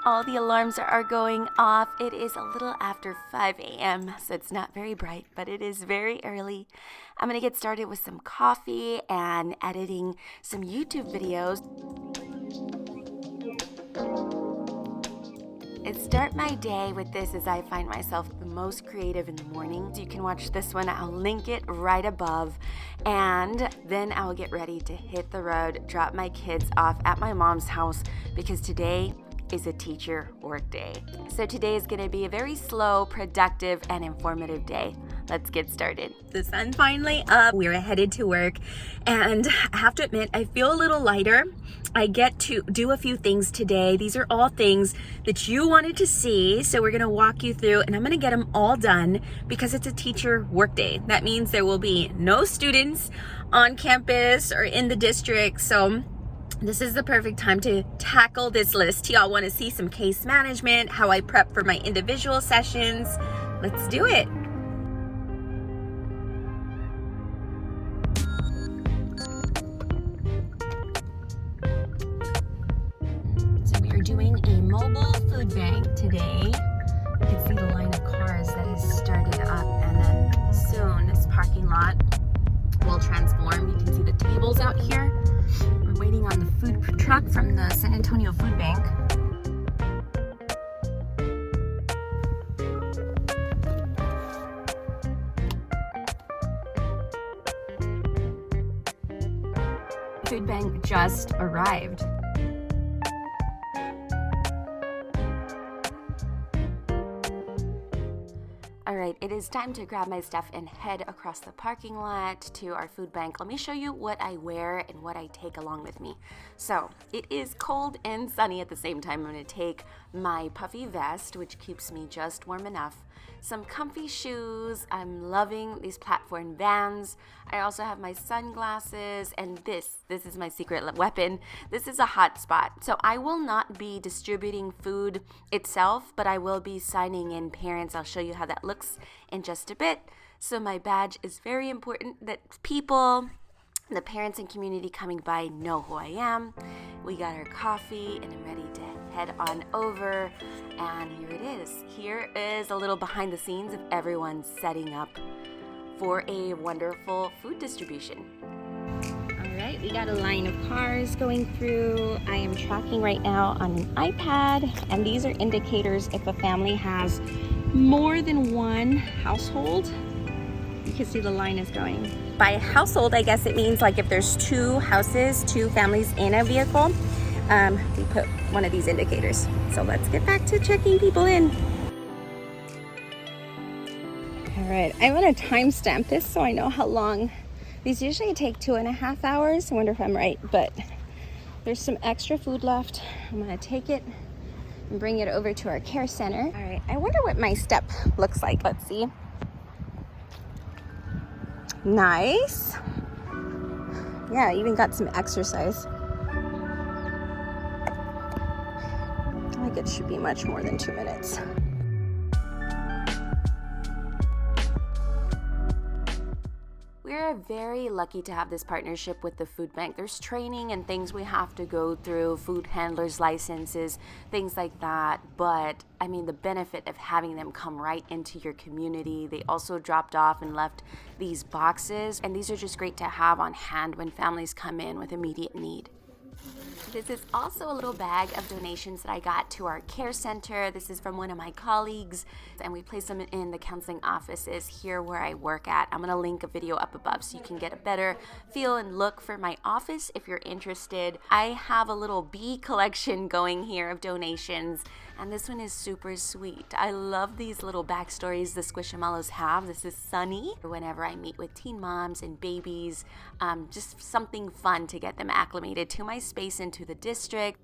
all the alarms are going off. It is a little after 5 a.m., so it's not very bright, but it is very early. I'm going to get started with some coffee and editing some YouTube videos. I start my day with this as I find myself the most creative in the morning. You can watch this one. I'll link it right above. And then I'll get ready to hit the road, drop my kids off at my mom's house because today is a teacher work day. So today is going to be a very slow, productive, and informative day. Let's get started. The sun's finally up. We're headed to work. And I have to admit, I feel a little lighter. I get to do a few things today. These are all things that you wanted to see. So we're going to walk you through and I'm going to get them all done because it's a teacher work day. That means there will be no students on campus or in the district. So this is the perfect time to tackle this list. Y'all want to see some case management, how I prep for my individual sessions. Let's do it. So we are doing a mobile food bank today. You can see the line of cars that has started up, and then soon this parking lot will transform. You can see the tables out here. We're waiting on the food truck from the San Antonio Food Bank. Food bank just arrived. All right, it is time to grab my stuff and head across the parking lot to our food bank. Let me show you what I wear and what I take along with me. So it is cold and sunny at the same time. I'm going to take my puffy vest, which keeps me just warm enough, some comfy shoes. I'm loving these platform Vans. I also have my sunglasses, and this is my secret weapon. This is a hotspot. So I will not be distributing food itself, but I will be signing in parents. I'll show you how that looks in just a bit. So my badge is very important that people, the parents and community coming by, know who I am. We got our coffee and I'm ready to head on over. And here it is. Here is a little behind the scenes of everyone setting up for a wonderful food distribution. All right, we got a line of cars going through. I am tracking right now on an iPad, and these are indicators if a family has more than one household. You can see the line is going. By household, I guess it means like if there's two houses, two families in a vehicle, we put one of these indicators. So let's get back to checking people in. All right, I want to timestamp this so I know how long. These usually take 2.5 hours. I wonder if I'm right, but there's some extra food left. I'm going to take it and bring it over to our care center. All right, I wonder what my step looks like. Let's see. Nice. Yeah, I even got some exercise. I think it should be much more than 2 minutes. We're very lucky to have this partnership with the food bank. There's training and things we have to go through, food handlers licenses, things like that. But I mean, the benefit of having them come right into your community. They also dropped off and left these boxes, and these are just great to have on hand when families come in with immediate need. This is also a little bag of donations that I got to our care center. This is from one of my colleagues, and we place them in the counseling offices here where I work at. I'm going to link a video up above so you can get a better feel and look for my office if you're interested. I have a little bee collection going here of donations, and this one is super sweet. I love these little backstories the Squishamallows have. This is Sunny. Whenever I meet with teen moms and babies, just something fun to get them acclimated to my space and to the district.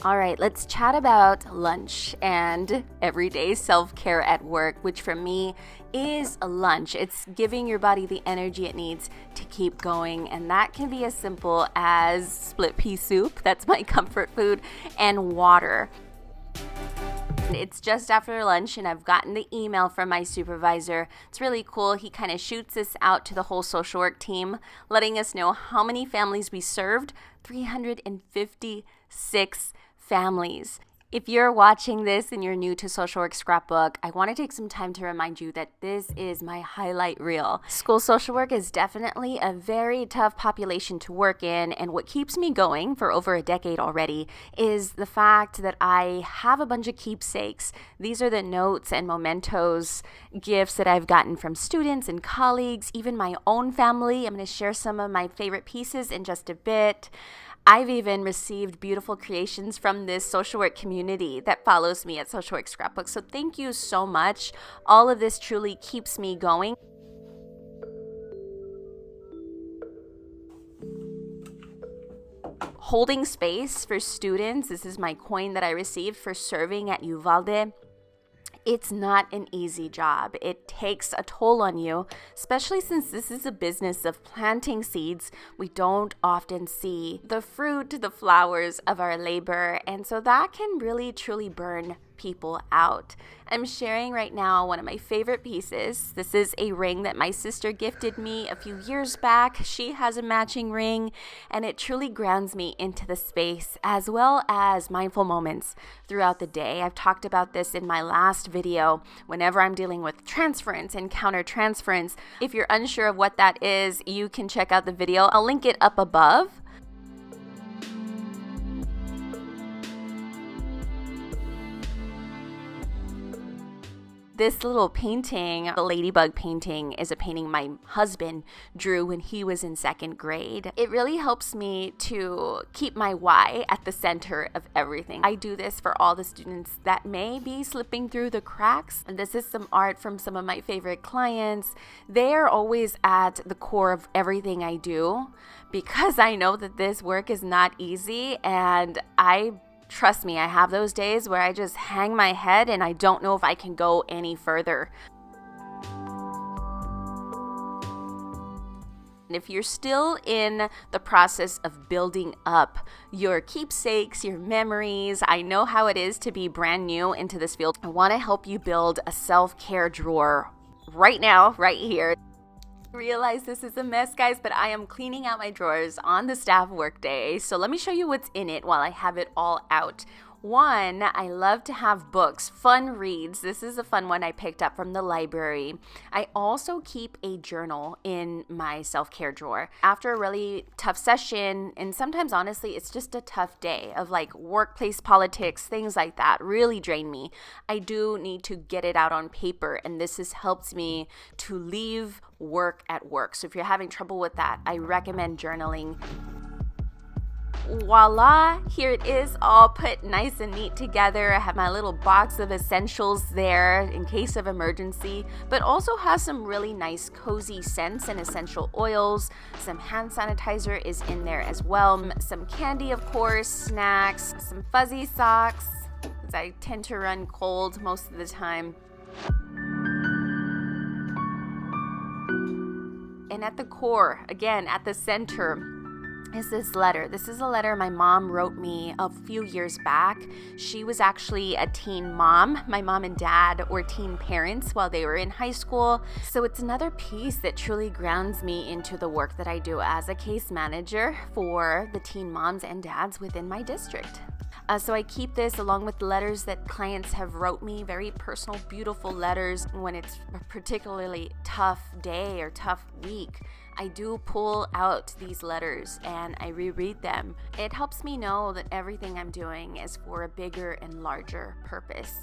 All right, let's chat about lunch and everyday self-care at work, which for me is a lunch. It's giving your body the energy it needs to keep going, and that can be as simple as split pea soup, that's my comfort food, and water. It's just after lunch and I've gotten the email from my supervisor. It's really cool. He kind of shoots this out to the whole social work team, letting us know how many families we served. 356 families. If you're watching this and you're new to Social Work Scrapbook, I want to take some time to remind you that this is my highlight reel. School social work is definitely a very tough population to work in, and what keeps me going for over a decade already is the fact that I have a bunch of keepsakes. These are the notes and mementos, gifts that I've gotten from students and colleagues, even my own family. I'm going to share some of my favorite pieces in just a bit. I've even received beautiful creations from this social work community that follows me at Social Work Scrapbook. So thank you so much. All of this truly keeps me going. Holding space for students. This is my coin that I received for serving at Uvalde. It's not an easy job. It takes a toll on you, especially since this is a business of planting seeds. We don't often see the fruit, the flowers of our labor, and so that can really truly burn people out. I'm sharing right now one of my favorite pieces. This is a ring that my sister gifted me a few years back. She has a matching ring, and it truly grounds me into the space as well as mindful moments throughout the day. I've talked about this in my last video whenever I'm dealing with transference and countertransference. If you're unsure of what that is, you can check out the video. I'll link it up above. This little painting, the ladybug painting, is a painting my husband drew when he was in second grade. It really helps me to keep my why at the center of everything. I do this for all the students that may be slipping through the cracks. And this is some art from some of my favorite clients. They are always at the core of everything I do because I know that this work is not easy, and trust me, I have those days where I just hang my head and I don't know if I can go any further. And if you're still in the process of building up your keepsakes, your memories, I know how it is to be brand new into this field. I want to help you build a self-care drawer right now, right here. Realize this is a mess, guys, but I am cleaning out my drawers on the staff workday. So let me show you what's in it while I have it all out. One, I love to have books, fun reads. This is a fun one I picked up from the library. I also keep a journal in my self-care drawer. After a really tough session, and sometimes honestly, it's just a tough day of like workplace politics, things like that really drain me. I do need to get it out on paper, and this has helped me to leave work at work. So if you're having trouble with that, I recommend journaling. Voila, here it is, all put nice and neat together. I have my little box of essentials there in case of emergency, but also has some really nice cozy scents and essential oils. Some hand sanitizer is in there as well. Some candy, of course, snacks, some fuzzy socks, because I tend to run cold most of the time. And at the core, again, at the center, is this letter. This is a letter my mom wrote me a few years back. She was actually a teen mom. My mom and dad were teen parents while they were in high school. So it's another piece that truly grounds me into the work that I do as a case manager for the teen moms and dads within my district. So I keep this along with letters that clients have wrote me, very personal, beautiful letters. When it's a particularly tough day or tough week, I do pull out these letters and I reread them. It helps me know that everything I'm doing is for a bigger and larger purpose.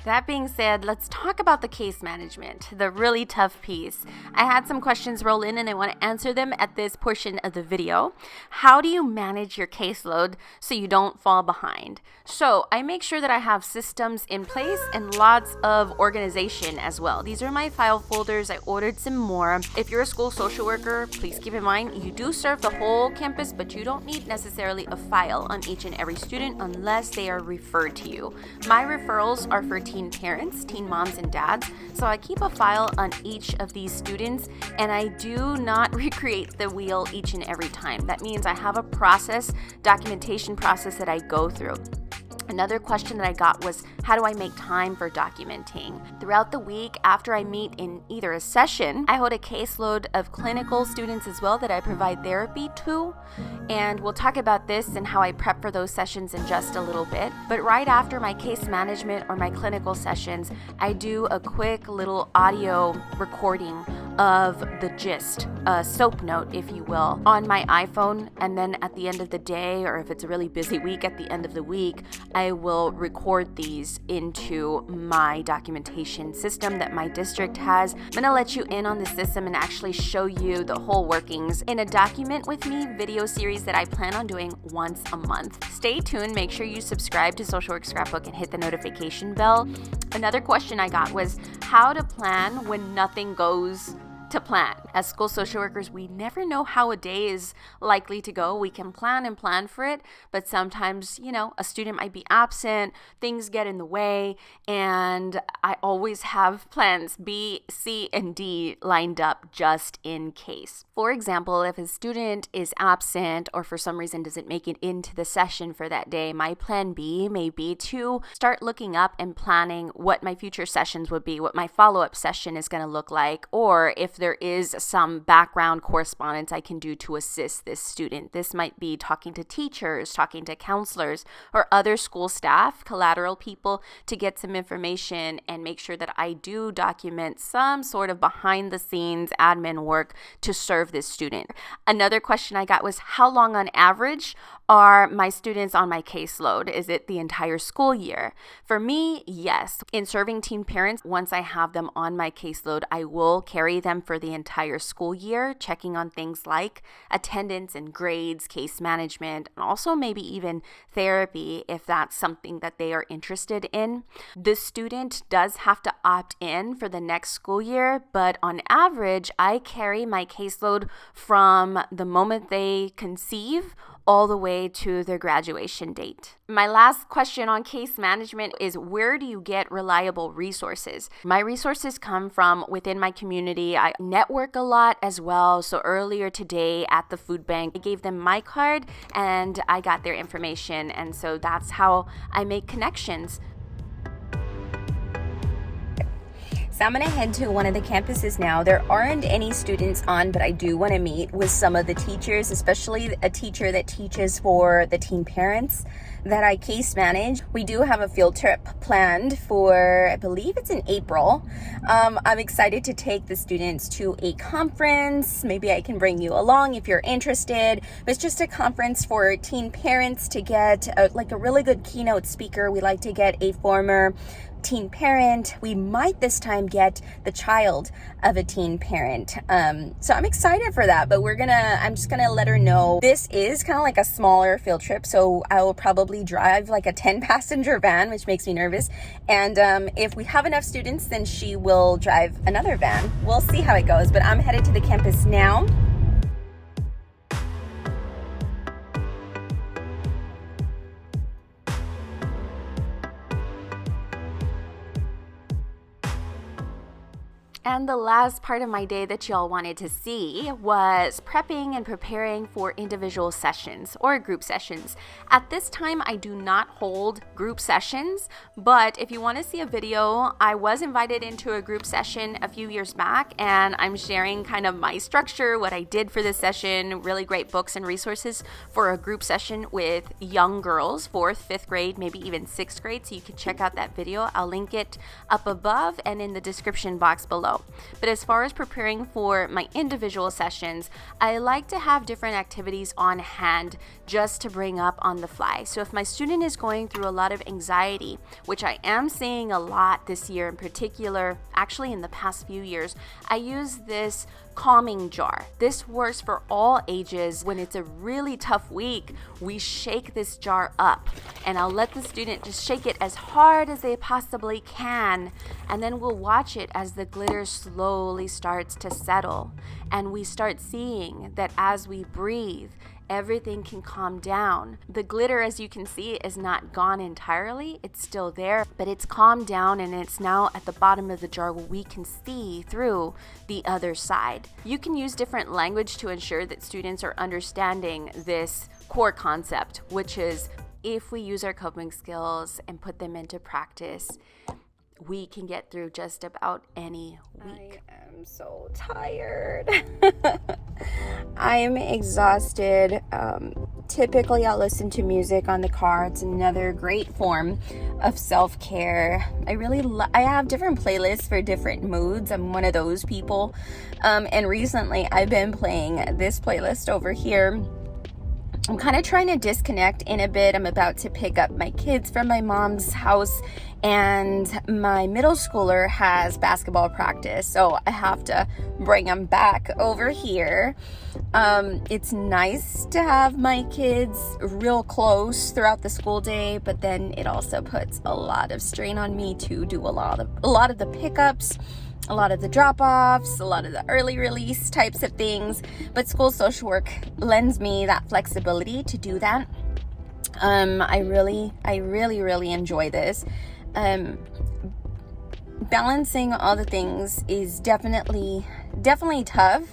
That being said, let's talk about the case management, the really tough piece. I had some questions roll in and I want to answer them at this portion of the video. How do you manage your caseload so you don't fall behind? So I make sure that I have systems in place and lots of organization as well. These are my file folders. I ordered some more. If you're a school social worker, please keep in mind you do serve the whole campus, but you don't need necessarily a file on each and every student unless they are referred to you. My referrals are for teen parents, teen moms and dads, so I keep a file on each of these students, and I do not recreate the wheel each and every time. That means I have a process, documentation process that I go through. Another question that I got was, how do I make time for documenting? Throughout the week, after I meet in either a session, I hold a caseload of clinical students as well that I provide therapy to. And we'll talk about this and how I prep for those sessions in just a little bit. But right after my case management or my clinical sessions, I do a quick little audio recording of the gist, a soap note, if you will, on my iPhone. And then at the end of the day, or if it's a really busy week, at the end of the week, I will record these into my documentation system that my district has. I'm going to let you in on the system and actually show you the whole workings in a Document With Me video series that I plan on doing once a month. Stay tuned. Make sure you subscribe to Social Work Scrapbook and hit the notification bell. Another question I got was how to plan when nothing goes to plan. As school social workers, we never know how a day is likely to go. We can plan and plan for it, but sometimes, a student might be absent, things get in the way, and I always have plans B, C, and D lined up just in case. For example, if a student is absent or for some reason doesn't make it into the session for that day, my plan B may be to start looking up and planning what my future sessions would be, what my follow-up session is going to look like, or if there is some background correspondence I can do to assist this student. This might be talking to teachers, talking to counselors, or other school staff, collateral people, to get some information and make sure that I do document some sort of behind the scenes admin work to serve this student. Another question I got was, how long on average are my students on my caseload? Is it the entire school year? For me, yes. In serving teen parents, once I have them on my caseload, I will carry them for the entire school year, checking on things like attendance and grades, case management, and also maybe even therapy if that's something that they are interested in. The student does have to opt in for the next school year, but on average, I carry my caseload from the moment they conceive all the way to their graduation date. My last question on case management is, where do you get reliable resources? My resources come from within my community. I network a lot as well. So earlier today at the food bank, I gave them my card and I got their information. And so that's how I make connections. So I'm going to head to one of the campuses now. There aren't any students on, but I do want to meet with some of the teachers, especially a teacher that teaches for the teen parents that I case manage. We do have a field trip planned for, I believe it's in April. I'm excited to take the students to a conference. Maybe I can bring you along if you're interested. It's just a conference for teen parents to get a really good keynote speaker. We like to get a former teen parent. We might this time get the child of a teen parent. So I'm excited for that, but I'm just gonna let her know this is kind of like a smaller field trip. So I will probably drive like a 10-passenger van, which makes me nervous. And if we have enough students, then she will drive another van. We'll see how it goes, but I'm headed to the campus now. And the last part of my day that y'all wanted to see was prepping and preparing for individual sessions or group sessions. At this time, I do not hold group sessions, but if you want to see a video, I was invited into a group session a few years back, and I'm sharing kind of my structure, what I did for this session, really great books and resources for a group session with young girls, 4th, 5th grade, maybe even 6th grade, so you can check out that video. I'll link it up above and in the description box below. But as far as preparing for my individual sessions, I like to have different activities on hand just to bring up on the fly. So if my student is going through a lot of anxiety, which I am seeing a lot this year in particular, actually in the past few years, I use this calming jar. This works for all ages. When it's a really tough week, we shake this jar up, and I'll let the student just shake it as hard as they possibly can, and then we'll watch it as the glitter slowly starts to settle, and we start seeing that as we breathe, everything can calm down. The glitter, as you can see, is not gone entirely. It's still there, but it's calmed down, and it's now at the bottom of the jar where we can see through the other side. You can use different language to ensure that students are understanding this core concept, which is if we use our coping skills and put them into practice, we can get through just about any week. I am so tired. I'm exhausted. Typically, I'll listen to music on the car. It's another great form of self-care. I have different playlists for different moods. I'm one of those people. And recently, I've been playing this playlist over here. I'm kind of trying to disconnect in a bit. I'm about to pick up my kids from my mom's house, and my middle schooler has basketball practice, so I have to bring them back over here. It's nice to have my kids real close throughout the school day, but then it also puts a lot of strain on me to do a lot of the pickups, a lot of the drop-offs, a lot of the early release types of things. But school social work lends me that flexibility to do that. I really enjoy this. Balancing all the things is definitely tough,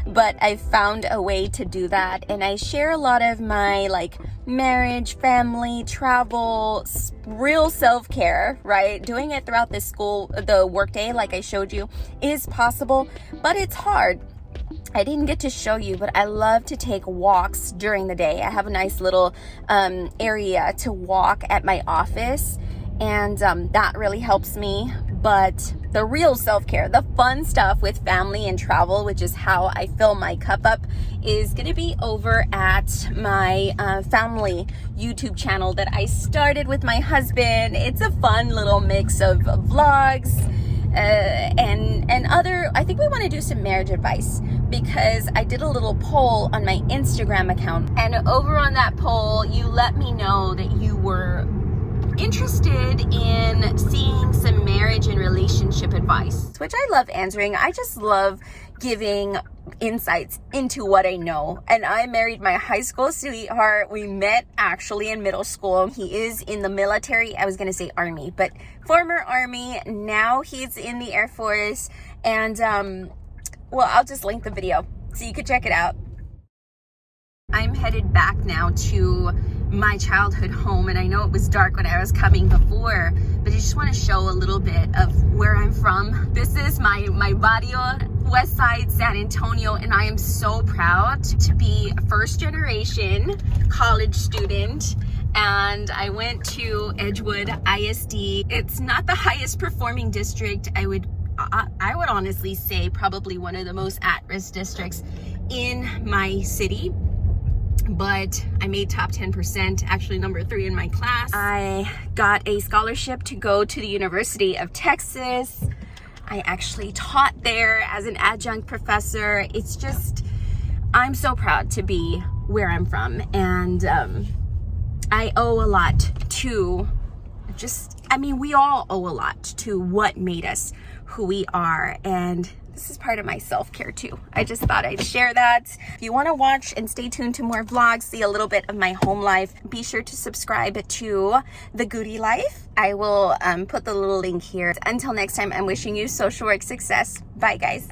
but I've found a way to do that, and I share a lot of my marriage, family, travel, real self-care, right? Doing it throughout the workday, like I showed you, is possible, but it's hard. I didn't get to show you, but I love to take walks during the day. I have a nice little area to walk at my office, and that really helps me. But the real self-care, the fun stuff with family and travel, which is how I fill my cup up, is going to be over at my family YouTube channel that I started with my husband. It's a fun little mix of vlogs and other. I think we want to do some marriage advice, because I did a little poll on my Instagram account, and over on that poll, you let me know that you were interested in seeing some marriage and relationship advice, which I love answering. I just love giving insights into what I know. And I married my high school sweetheart. We met actually in middle school. He is in the military. I was going to say Army, but former Army. Now he's in the Air Force. And, I'll just link the video so you can check it out. I'm headed back now to my childhood home, and I know it was dark when I was coming before, but I just want to show a little bit of where I'm from. This is my barrio, West Side, San Antonio, and I am so proud to be a first generation college student. And I went to Edgewood ISD. It's not the highest performing district. I would honestly say probably one of the most at-risk districts in my city. But I made top 10%, actually number 3 in my class. I got a scholarship to go to the University of Texas. I actually taught there as an adjunct professor. It's just, I'm so proud to be where I'm from. And I owe a lot to we all owe a lot to what made us who we are. And this is part of my self-care too. I just thought I'd share that. If you want to watch and stay tuned to more vlogs, see a little bit of my home life, be sure to subscribe to The Goody Life. I will put the little link here. Until next time, I'm wishing you social work success. Bye, guys.